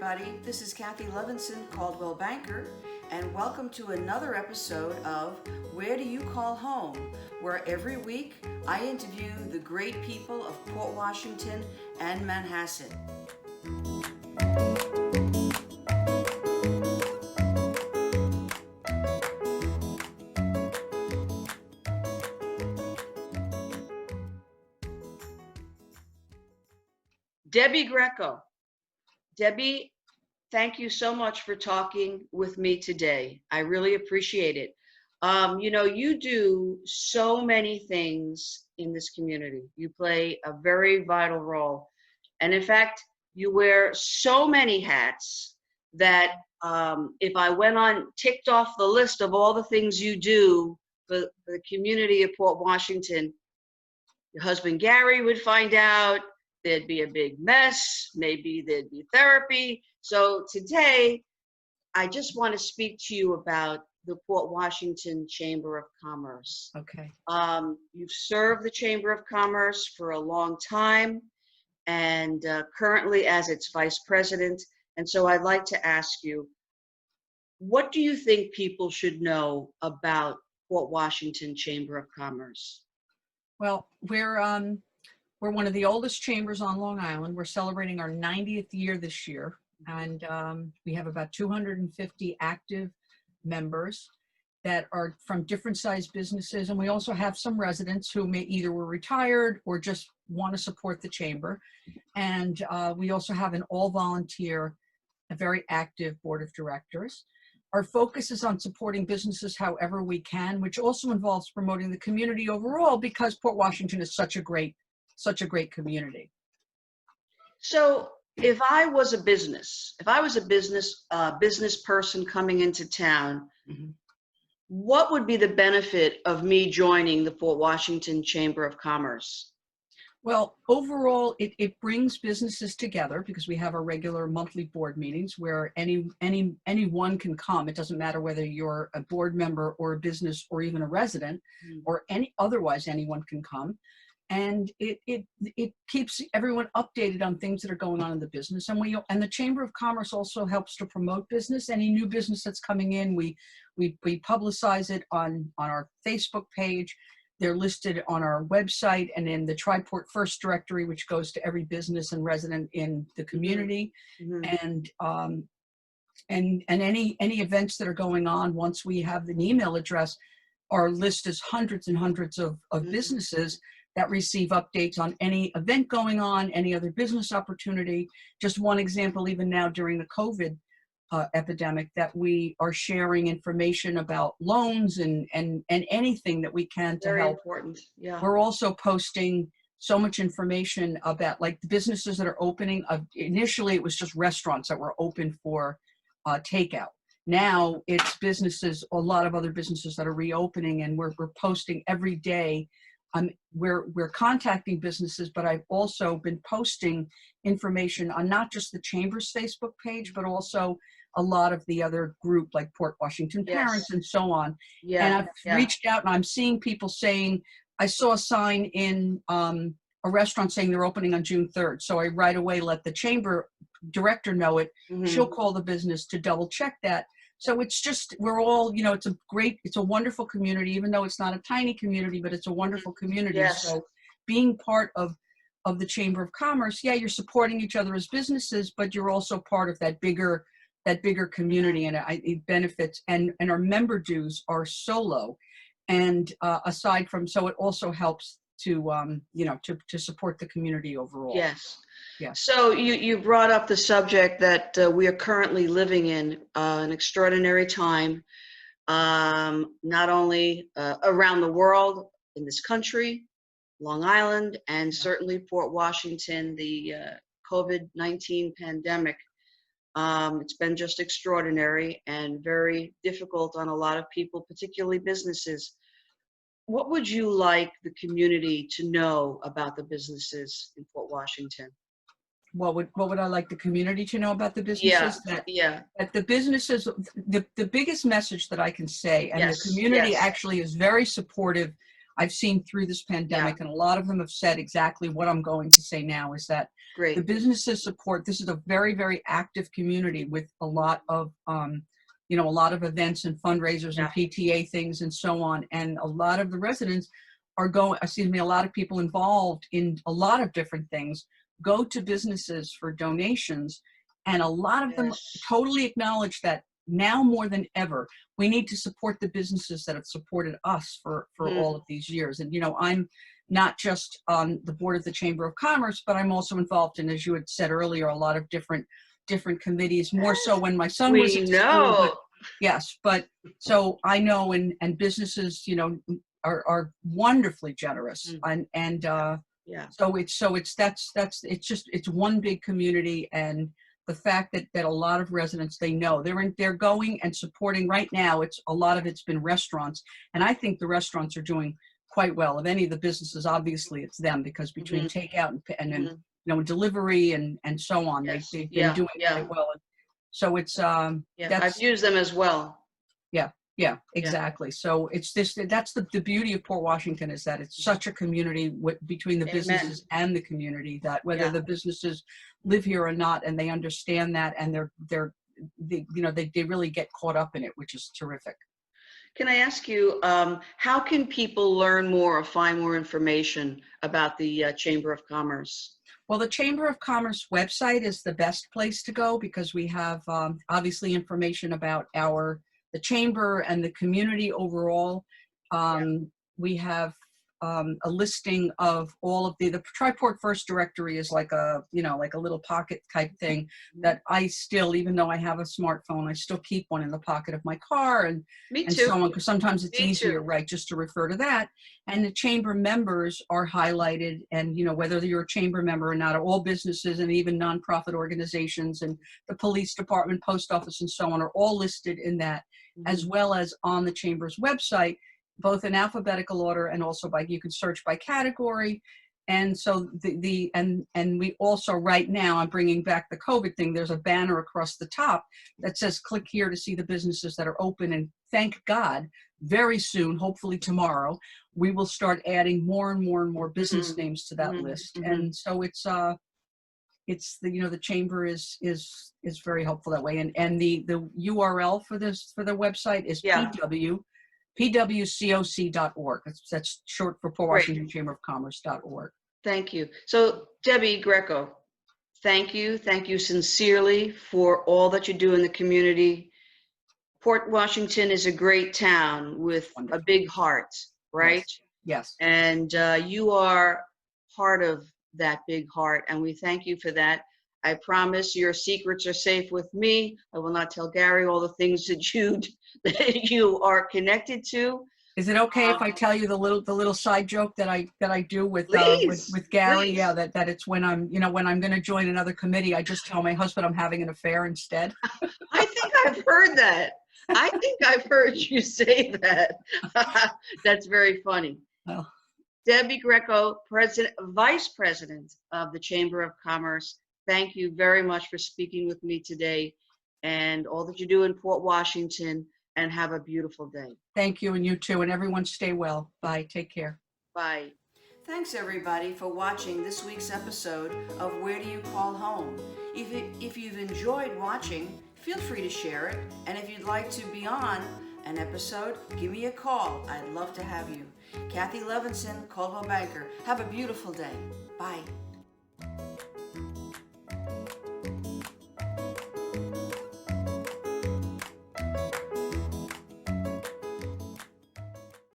everybody. This is Kathy Levinson, Caldwell Banker, and welcome to another episode of Where Do You Call Home, where every week I interview the great people of Port Washington and Manhasset. Debbie Greco. Debbie, thank you so much for talking with me today. I really appreciate it. You do so many things in this community. You play a very vital role. And in fact, you wear so many hats that if I went on, ticked off the list of all the things you do for the community of Port Washington, your husband Gary would find out. There'd be a big mess, maybe there'd be therapy. So today, I just want to speak to you about the Port Washington Chamber of Commerce. Okay. You've served the Chamber of Commerce for a long time and currently as its vice president. And so I'd like to ask you, what do you think people should know about Port Washington Chamber of Commerce? Well, we're one of the oldest chambers on Long Island. We're celebrating our 90th year this year, and we have about 250 active members that are from different sized businesses, and we also have some residents who may either were retired or just want to support the chamber. And we also have an all-volunteer, a very active board of directors. Our focus is on supporting businesses however we can, which also involves promoting the community overall, because Port Washington is such a great community. So if I was a business person coming into town, what would be the benefit of me joining the Port Washington Chamber of Commerce? Well, overall, it brings businesses together because we have our regular monthly board meetings where anyone can come. It doesn't matter whether you're a board member or a business or even a resident, or otherwise anyone can come. And it keeps everyone updated on things that are going on in the business. And the Chamber of Commerce also helps to promote business. Any new business that's coming in, we publicize it on our Facebook page. They're listed on our website and in the Triport First directory, which goes to every business and resident in the community. And any events that are going on, once we have an email address, our list is hundreds and hundreds of businesses that receive updates on any event going on, any other business opportunity. Just one example, even now during the COVID epidemic, that we are sharing information about loans and anything that we can to help. Very important, yeah. We're also posting so much information about like the businesses that are opening. Initially, it was just restaurants that were open for takeout. Now it's businesses, a lot of other businesses that are reopening, and we're posting every day. We're contacting businesses, but I've also been posting information on not just the Chamber's Facebook page, but also a lot of the other group like Port Washington Parents and so on. And I've reached out and I'm seeing people saying, I saw a sign in a restaurant saying they're opening on June 3rd. So I right away let the Chamber director know it. She'll call the business to double check that. So it's just, we're all, it's a wonderful community, even though it's not a tiny community, but it's a wonderful community. Yes. So being part of the Chamber of Commerce, you're supporting each other as businesses, but you're also part of that bigger community, and it benefits. And our member dues are so low. And aside from, so it also helps to support the community overall. Yes. Yes. So you brought up the subject that we are currently living in an extraordinary time, not only around the world, in this country, Long Island, and certainly Port Washington, the COVID-19 pandemic. It's been just extraordinary and very difficult on a lot of people, particularly businesses. What would you like the community to know about the businesses in Port Washington? What would I like the community to know about the businesses? That the businesses, the biggest message that I can say, and the community actually is very supportive I've seen through this pandemic, and a lot of them have said exactly what I'm going to say now, is that Great. the businesses support. This is a very, very active community with a lot of, a lot of events and fundraisers and PTA things and so on. And a lot of the residents are a lot of people involved in a lot of different things go to businesses for donations. And a lot of them totally acknowledge that now more than ever, we need to support the businesses that have supported us for all of these years. And, I'm not just on the board of the Chamber of Commerce, but I'm also involved in, as you had said earlier, a lot of different committees, more so when my son was at school. But yes, but so I know, and businesses, are wonderfully generous. So it's one big community. And the fact that a lot of residents, they know they're going and supporting right now. A lot of it's been restaurants, and I think the restaurants are doing quite well. Of any of the businesses, obviously it's them, because between takeout and delivery and so on, they've been doing quite well. So it's I've used them as well. Yeah, exactly. So it's that's the beauty of Port Washington, is that it's such a community between the businesses and the community, that whether the businesses live here or not, and they understand that, and they really get caught up in it, which is terrific. Can I ask you, how can people learn more or find more information about the Chamber of Commerce? Well, the Chamber of Commerce website is the best place to go, because we have obviously information about the chamber and the community overall. We have a listing of all of the Triport First Directory is like a little pocket type thing that I still, even though I have a smartphone, I still keep one in the pocket of my car, and so on, because sometimes it's easier, right, just to refer to that. And the chamber members are highlighted, and whether you're a chamber member or not, all businesses and even nonprofit organizations and the police department, post office, and so on are all listed in that, as well as on the chamber's website, both in alphabetical order and also you can search by category. And so and we also, right now, I'm bringing back the COVID thing. There's a banner across the top that says, click here to see the businesses that are open. And thank God, very soon, hopefully tomorrow, we will start adding more and more and more business names to that list. And so it's the chamber is very helpful that way. And the URL for the website is pwcoc.org. That's short for Port Washington Chamber of Commerce.org. Thank you. So Debbie Greco, thank you sincerely for all that you do in the community. Port Washington is a great town with a big heart, right? Yes. And you are part of that big heart, and we thank you for that. I promise your secrets are safe with me. I will not tell Gary all the things that you are connected to. Is it okay if I tell you the little side joke that I do with Gary? Please. Yeah, that it's when I'm going to join another committee, I just tell my husband I'm having an affair instead. I think I've heard that. I think I've heard you say that. That's very funny. Oh. Debbie Greco, Vice President of the Chamber of Commerce, thank you very much for speaking with me today, and all that you do in Port Washington, and have a beautiful day. Thank you, and you too, and everyone stay well. Bye. Take care. Bye. Thanks everybody for watching this week's episode of Where Do You Call Home? If you've enjoyed watching, feel free to share it, and if you'd like to be on an episode, give me a call. I'd love to have you. Kathy Levinson, Coldwell Banker. Have a beautiful day. Bye.